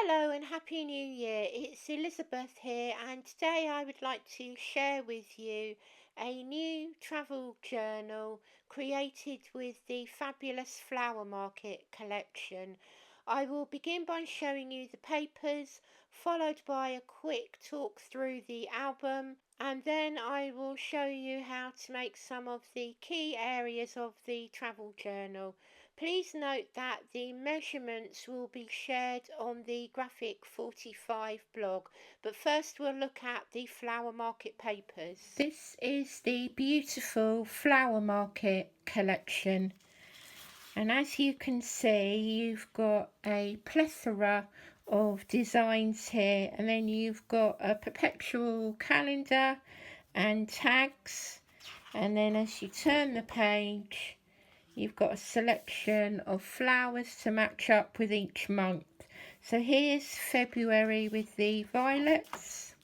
Hello and Happy New Year. It's Elizabeth here, and today I would like to share with you a new travel journal created with the fabulous Flower Market collection. I will begin by showing you the papers, followed by a quick talk through the album, and then I will show you how to make some of the key areas of the travel journal. Please note that the measurements will be shared on the Graphic 45 blog, but first we'll look at the Flower Market papers. This is the beautiful Flower Market collection, and as you can see you've got a plethora of designs here, and then you've got a perpetual calendar and tags, and then as you turn the page you've got a selection of flowers to match up with each month. So here's February with the violets.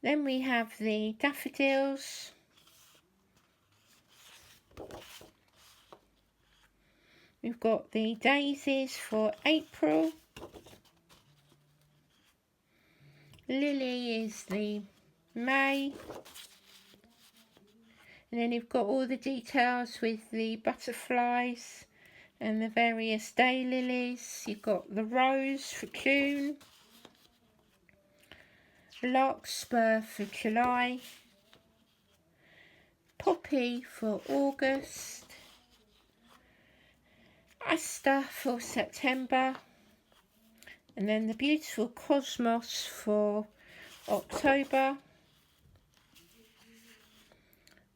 Then we have the daffodils. We've got the daisies for April. Lily is the May. And then you've got all the details with the butterflies and the various daylilies. You've got the rose for June, larkspur for July, poppy for August, aster for September, and then the beautiful cosmos for October,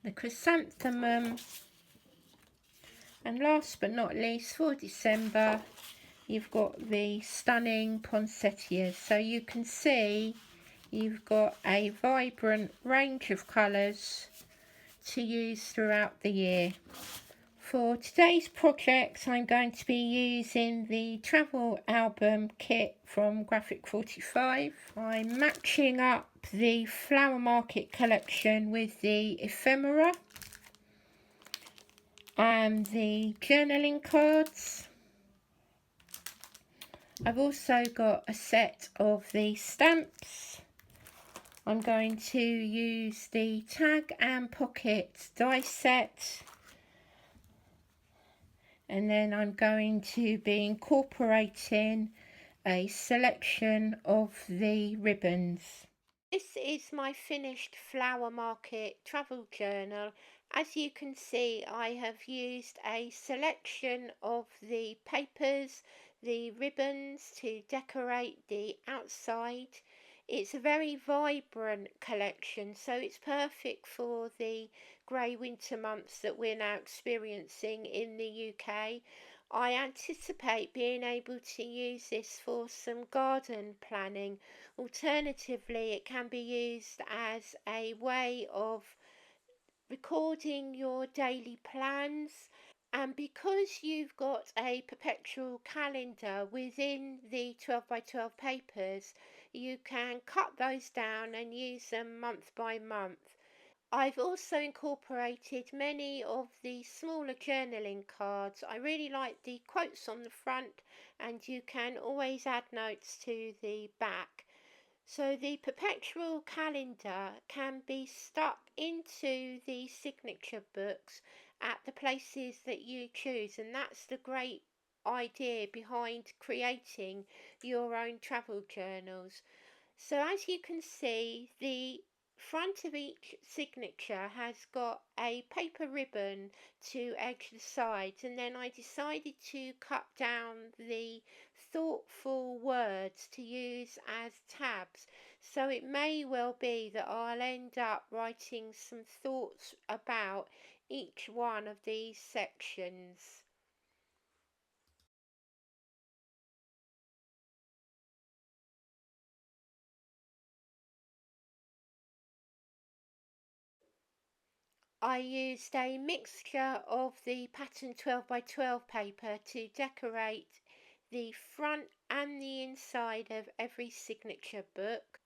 the chrysanthemum, and last but not least for December you've got the stunning poinsettias. So you can see you've got a vibrant range of colours to use throughout the year. For today's project I'm going to be using the travel album kit from Graphic 45. I'm matching up the Flower Market collection with the Ephemera and the journaling cards. I've also got a set of the stamps. I'm going to use the tag and pocket die set, and then I'm going to be incorporating a selection of the ribbons. This is my finished Flower Market travel journal. As you can see, I have used a selection of the papers, the ribbons to decorate the outside. It's a very vibrant collection, so it's perfect for the grey winter months that we're now experiencing in the UK. I anticipate being able to use this for some garden planning. Alternatively, it can be used as a way of recording your daily plans. And because you've got a perpetual calendar within the 12 by 12 papers, you can cut those down and use them month by month. I've also incorporated many of the smaller journaling cards. I really like the quotes on the front, and you can always add notes to the back. So the perpetual calendar can be stuck into the signature books at the places that you choose, and that's the great idea behind creating your own travel journals. So as you can see, the front of each signature has got a paper ribbon to edge the sides, and then I decided to cut down the thoughtful words to use as tabs. So it may well be that I'll end up writing some thoughts about each one of these sections. I used a mixture of the pattern 12 by 12 paper to decorate the front and the inside of every signature book,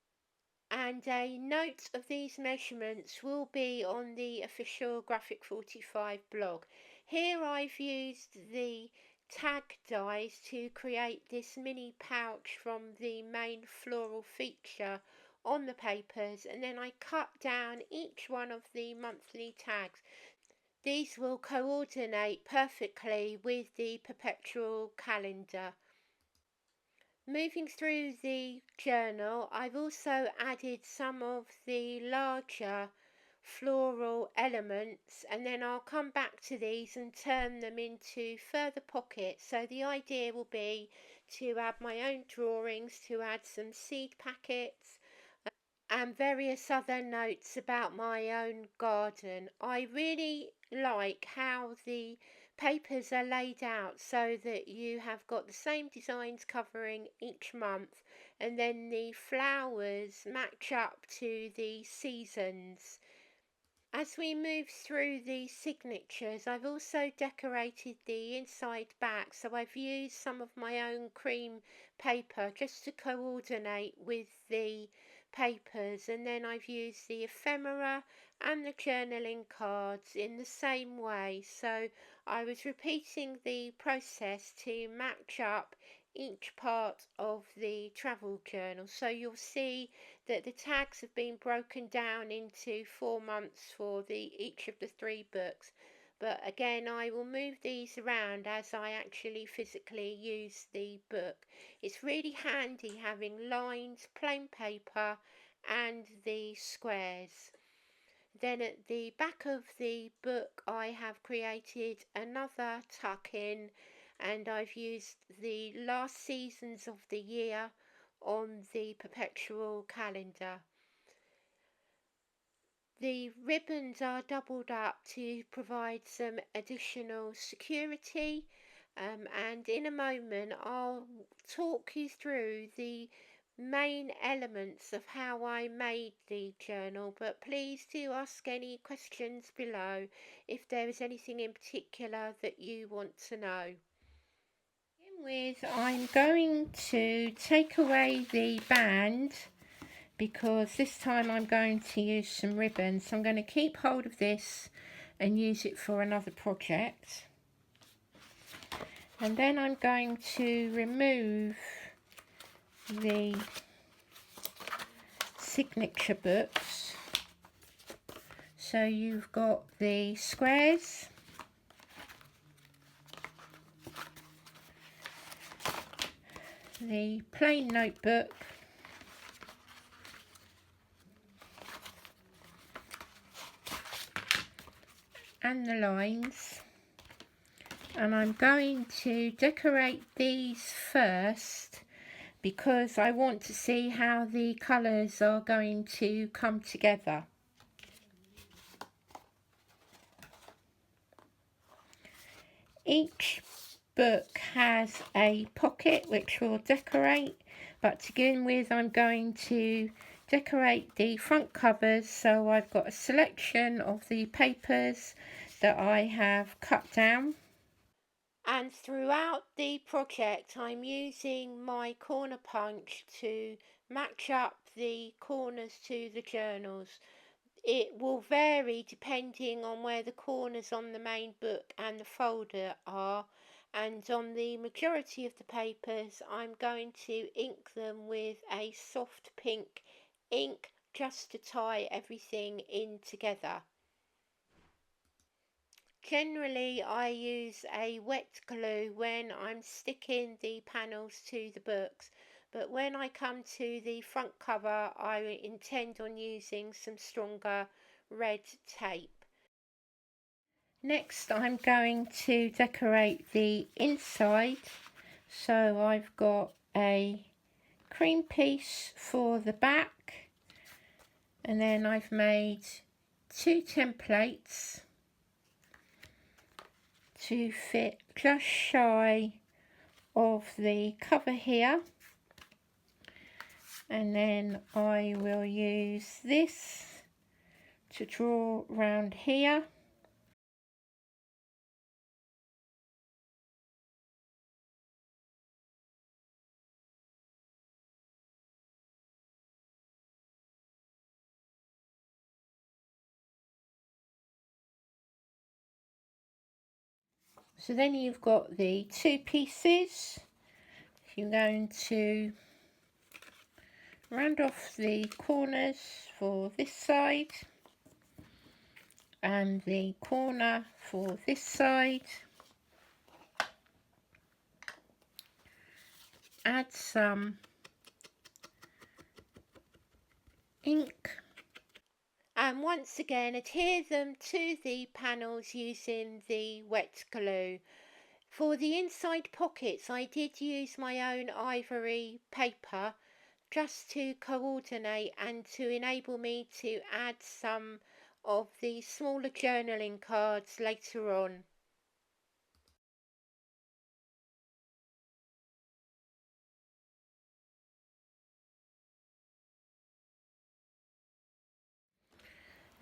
and a note of these measurements will be on the official Graphic 45 blog. Here I've used the tag dies to create this mini pouch from the main floral feature on the papers, and then I cut down each one of the monthly tags. These will coordinate perfectly with the perpetual calendar. Moving through the journal, I've also added some of the larger floral elements, and then I'll come back to these and turn them into further pockets. So the idea will be to add my own drawings, to add some seed packets, and various other notes about my own garden. I really like how the papers are laid out so that you have got the same designs covering each month, and then the flowers match up to the seasons. As we move through the signatures, I've also decorated the inside back, so I've used some of my own cream paper just to coordinate with the papers, and then I've used the ephemera and the journaling cards in the same way. So I was repeating the process to match up each part of the travel journal. So you'll see that the tags have been broken down into 4 months for each of the 3 books. But again, I will move these around as I actually physically use the book. It's really handy having lines, plain paper, and the squares. Then at the back of the book I have created another tuck-in, and I've used the last seasons of the year on the perpetual calendar. The ribbons are doubled up to provide some additional security, and in a moment I'll talk you through the main elements of how I made the journal, but please do ask any questions below if there is anything in particular that you want to know. To begin with, I'm going to take away the band because this time I'm going to use some ribbons. So I'm going to keep hold of this and use it for another project. And then I'm going to remove the signature books. So you've got the squares, the plain notebook, and the lines, and I'm going to decorate these first because I want to see how the colours are going to come together. Each book has a pocket which we'll decorate, but to begin with I'm going to decorate the front covers. So I've got a selection of the papers that I have cut down, and throughout the project I'm using my corner punch to match up the corners to the journals. It will vary depending on where the corners on the main book and the folder are, and on the majority of the papers I'm going to ink them with a soft pink ink just to tie everything in together. Generally I use a wet glue when I'm sticking the panels to the books, but when I come to the front cover I intend on using some stronger red tape. Next I'm going to decorate the inside. So I've got a cream piece for the back, and then I've made 2 templates to fit just shy of the cover here, and then I will use this to draw round here. So then you've got the two pieces. You're going to round off the corners for this side and the corner for this side. Add some ink and once again adhere them to the panels using the wet glue. For the inside pockets I did use my own ivory paper just to coordinate and to enable me to add some of the smaller journaling cards later on.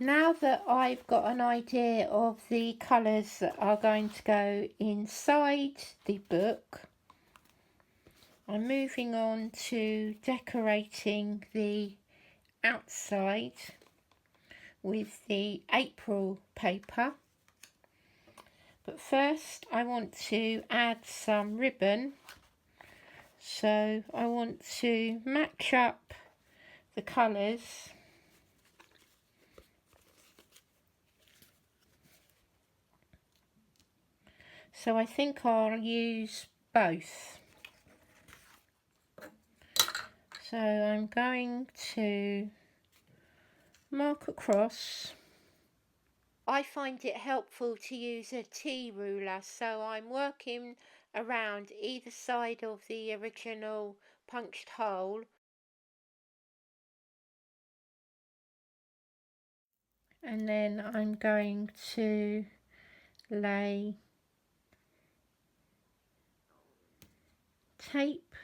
Now that I've got an idea of the colours that are going to go inside the book, I'm moving on to decorating the outside with the April paper. But first I want to add some ribbon, so I want to match up the colours. So I think I'll use both. So I'm going to mark across. I find it helpful to use a T ruler, so I'm working around either side of the original punched hole. And then I'm going to lay tape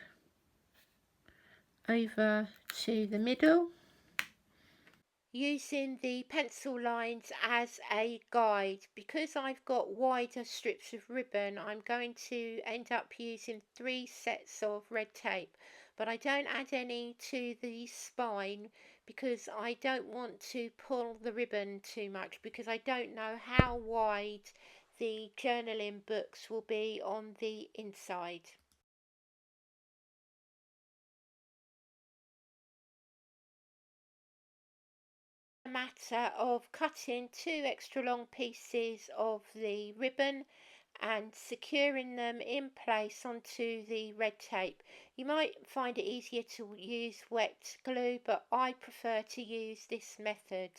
over to the middle, using the pencil lines as a guide. Because I've got wider strips of ribbon, I'm going to end up using 3 sets of red tape, but I don't add any to the spine because I don't want to pull the ribbon too much, because I don't know how wide the journaling books will be on the inside. A matter of cutting 2 extra long pieces of the ribbon and securing them in place onto the red tape. You might find it easier to use wet glue, but I prefer to use this method.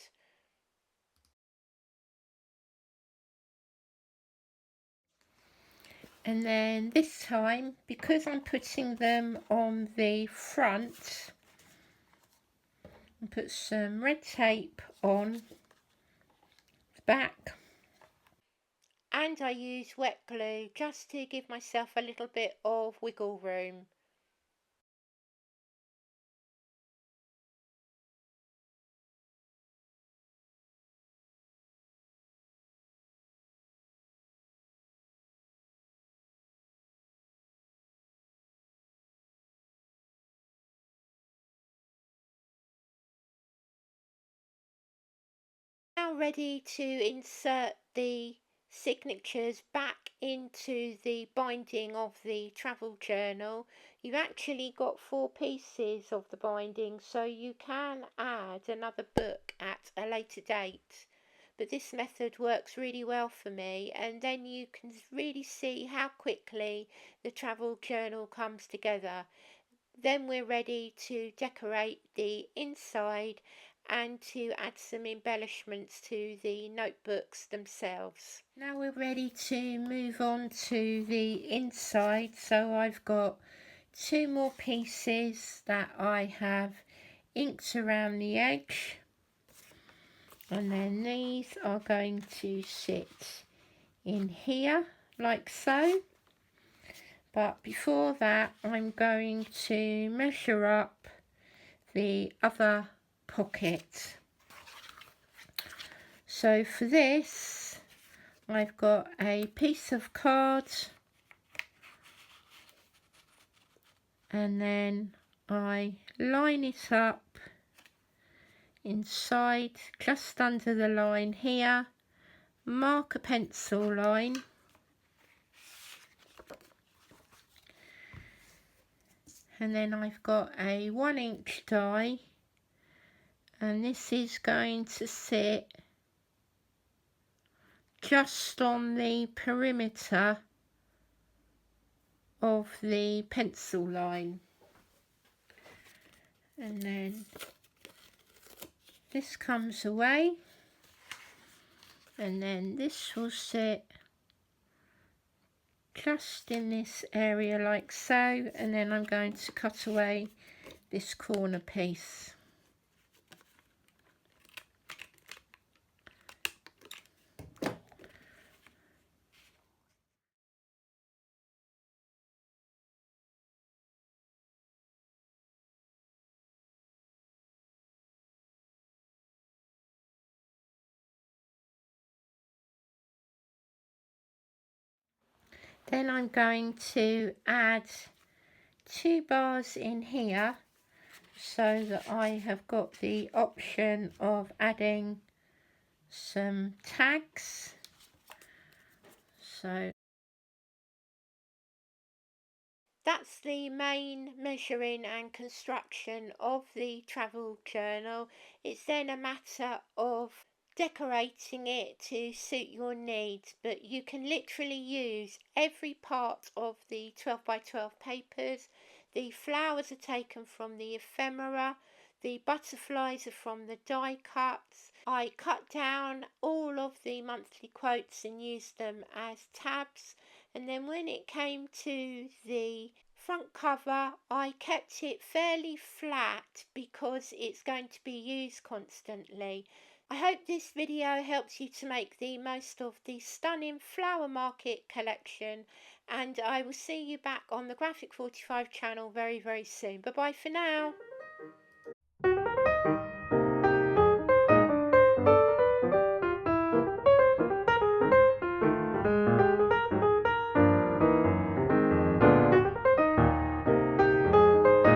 And then this time, because I'm putting them on the front, I'll put some red tape on the back. And I use wet glue just to give myself a little bit of wiggle room. Now ready to insert the signatures back into the binding of the travel journal. You've actually got 4 pieces of the binding, so you can add another book at a later date, but this method works really well for me, and then you can really see how quickly the travel journal comes together. Then we're ready to decorate the inside and to add some embellishments to the notebooks themselves. Now we're ready to move on to the inside. So I've got 2 more pieces that I have inked around the edge, and then these are going to sit in here like so. But before that, I'm going to measure up the other pocket. So for this, I've got a piece of card, and then I line it up inside, just under the line here, mark a pencil line, and then I've got a 1-inch die, and this is going to sit just on the perimeter of the pencil line, and then this comes away, and then this will sit just in this area like so, and then I'm going to cut away this corner piece. Then I'm going to add 2 bars in here, so that I have got the option of adding some tags. So that's the main measuring and construction of the travel journal. It's then a matter of decorating it to suit your needs, but you can literally use every part of the 12 by 12 papers. The flowers are taken from the ephemera, the butterflies are from the die cuts. I cut down all of the monthly quotes and used them as tabs, and then when it came to the front cover, I kept it fairly flat because it's going to be used constantly. I hope this video helps you to make the most of the stunning flower market collection, and I will see you back on the Graphic 45 channel very soon. Bye bye for now.